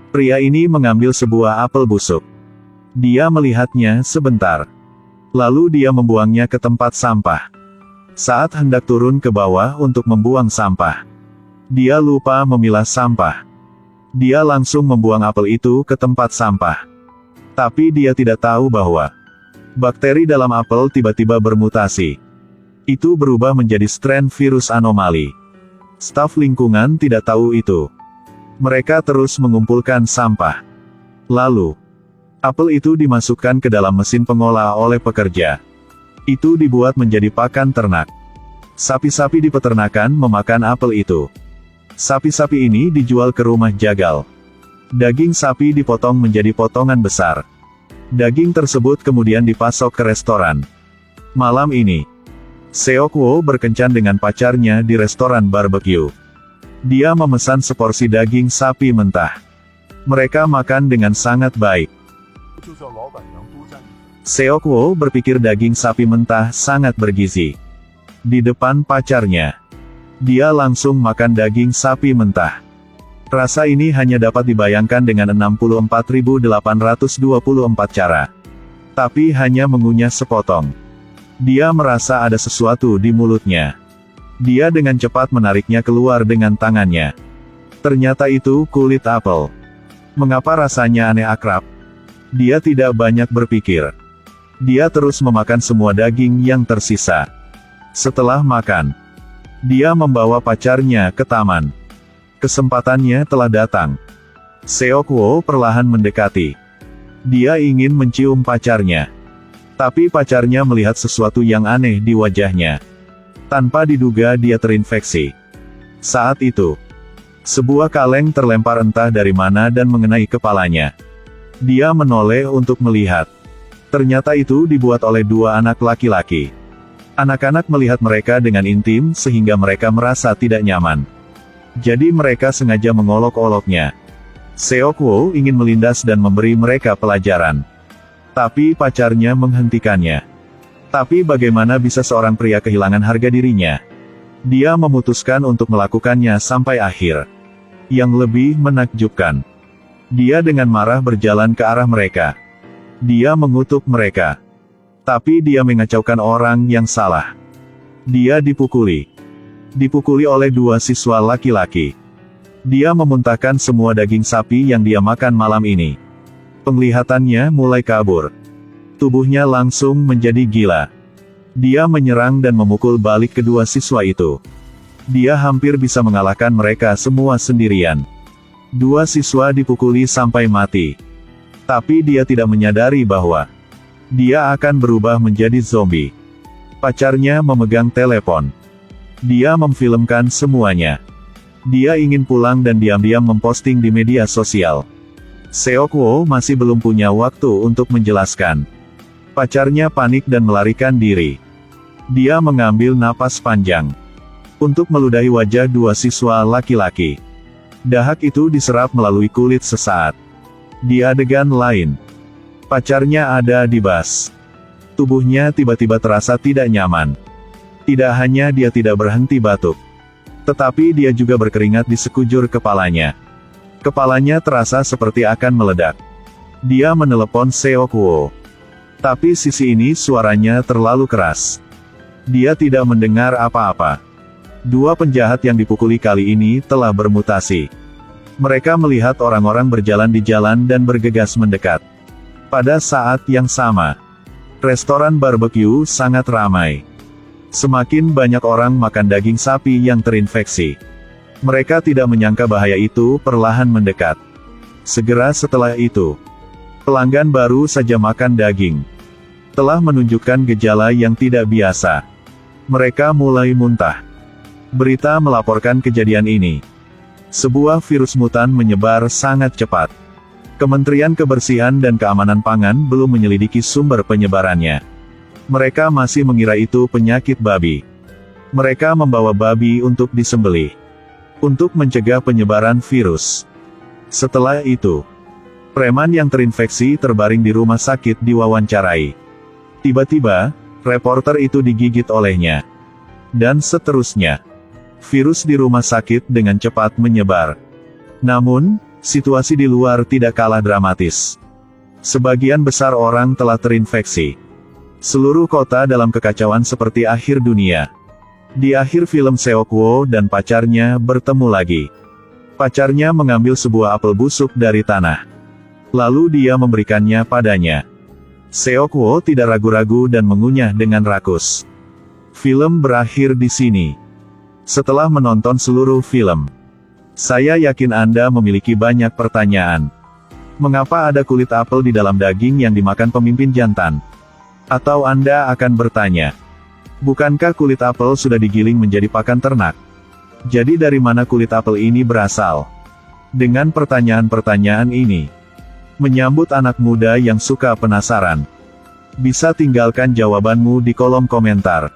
Pria ini mengambil sebuah apel busuk. Dia melihatnya sebentar. Lalu dia membuangnya ke tempat sampah. Saat hendak turun ke bawah untuk membuang sampah, dia lupa memilah sampah. Dia langsung membuang apel itu ke tempat sampah. Tapi dia tidak tahu bahwa bakteri dalam apel tiba-tiba bermutasi. Itu berubah menjadi strain virus anomali. Staf lingkungan tidak tahu itu. Mereka terus mengumpulkan sampah. Lalu, apel itu dimasukkan ke dalam mesin pengolah oleh pekerja. Itu dibuat menjadi pakan ternak. Sapi-sapi di peternakan memakan apel itu. Sapi-sapi ini dijual ke rumah jagal. Daging sapi dipotong menjadi potongan besar. Daging tersebut kemudian dipasok ke restoran. Malam ini, Seok-woo berkencan dengan pacarnya di restoran barbecue. Dia memesan seporsi daging sapi mentah. Mereka makan dengan sangat baik. Seok-woo berpikir daging sapi mentah sangat bergizi. Di depan pacarnya, dia langsung makan daging sapi mentah. Rasa ini hanya dapat dibayangkan dengan 64.824 cara. Tapi hanya mengunyah sepotong. Dia merasa ada sesuatu di mulutnya. Dia dengan cepat menariknya keluar dengan tangannya. Ternyata itu kulit apel. Mengapa rasanya aneh akrab? Dia tidak banyak berpikir. Dia terus memakan semua daging yang tersisa. Setelah makan, dia membawa pacarnya ke taman. Kesempatannya telah datang. Seok-woo perlahan mendekati. Dia ingin mencium pacarnya. Tapi pacarnya melihat sesuatu yang aneh di wajahnya. Tanpa diduga dia terinfeksi. Saat itu, sebuah kaleng terlempar entah dari mana dan mengenai kepalanya. Dia menoleh untuk melihat. Ternyata itu dibuat oleh dua anak laki-laki. Anak-anak melihat mereka dengan intim sehingga mereka merasa tidak nyaman. Jadi mereka sengaja mengolok-oloknya. Seok-woo ingin melindas dan memberi mereka pelajaran. Tapi pacarnya menghentikannya. Tapi bagaimana bisa seorang pria kehilangan harga dirinya? Dia memutuskan untuk melakukannya sampai akhir. Yang lebih menakjubkan, dia dengan marah berjalan ke arah mereka. Dia mengutuk mereka. Tapi dia mengacaukan orang yang salah. Dia dipukuli. Dipukuli oleh dua siswa laki-laki. Dia memuntahkan semua daging sapi yang dia makan malam ini. Penglihatannya mulai kabur. Tubuhnya langsung menjadi gila. Dia menyerang dan memukul balik kedua siswa itu. Dia hampir bisa mengalahkan mereka semua sendirian. Dua siswa dipukuli sampai mati. Tapi dia tidak menyadari bahwa dia akan berubah menjadi zombie. Pacarnya memegang telepon. Dia memfilmkan semuanya. Dia ingin pulang dan diam-diam memposting di media sosial. Seok-woo masih belum punya waktu untuk menjelaskan. Pacarnya panik dan melarikan diri. Dia mengambil napas panjang untuk meludahi wajah dua siswa laki-laki. Dahak itu diserap melalui kulit sesaat. Di adegan lain, pacarnya ada di bas. Tubuhnya tiba-tiba terasa tidak nyaman. Tidak hanya dia tidak berhenti batuk, tetapi dia juga berkeringat di sekujur kepalanya. Kepalanya terasa seperti akan meledak. Dia menelepon Seok-woo. Tapi sisi ini suaranya terlalu keras. Dia tidak mendengar apa-apa. Dua penjahat yang dipukuli kali ini telah bermutasi. Mereka melihat orang-orang berjalan di jalan dan bergegas mendekat. Pada saat yang sama, restoran barbecue sangat ramai. Semakin banyak orang makan daging sapi yang terinfeksi. Mereka tidak menyangka bahaya itu perlahan mendekat. Segera setelah itu, pelanggan baru saja makan daging telah menunjukkan gejala yang tidak biasa. Mereka mulai muntah. Berita melaporkan kejadian ini. Sebuah virus mutan menyebar sangat cepat. Kementerian Kebersihan dan Keamanan Pangan belum menyelidiki sumber penyebarannya. Mereka masih mengira itu penyakit babi. Mereka membawa babi untuk disembelih, untuk mencegah penyebaran virus. Setelah itu, preman yang terinfeksi terbaring di rumah sakit diwawancarai. Tiba-tiba, reporter itu digigit olehnya. Dan seterusnya. Virus di rumah sakit dengan cepat menyebar. Namun, Situasi di luar tidak kalah dramatis. Sebagian besar orang telah terinfeksi. Seluruh kota dalam kekacauan seperti akhir dunia. Di akhir film Seok-woo dan pacarnya bertemu lagi. Pacarnya mengambil sebuah apel busuk dari tanah. Lalu dia memberikannya padanya. Seok-woo tidak ragu-ragu dan mengunyah dengan rakus. Film berakhir di sini. Setelah menonton seluruh film, saya yakin Anda memiliki banyak pertanyaan. Mengapa ada kulit apel di dalam daging yang dimakan pemimpin jantan? Atau Anda akan bertanya, bukankah kulit apel sudah digiling menjadi pakan ternak? Jadi dari mana kulit apel ini berasal? Dengan pertanyaan-pertanyaan ini, menyambut anak muda yang suka penasaran, bisa tinggalkan jawabanmu di kolom komentar.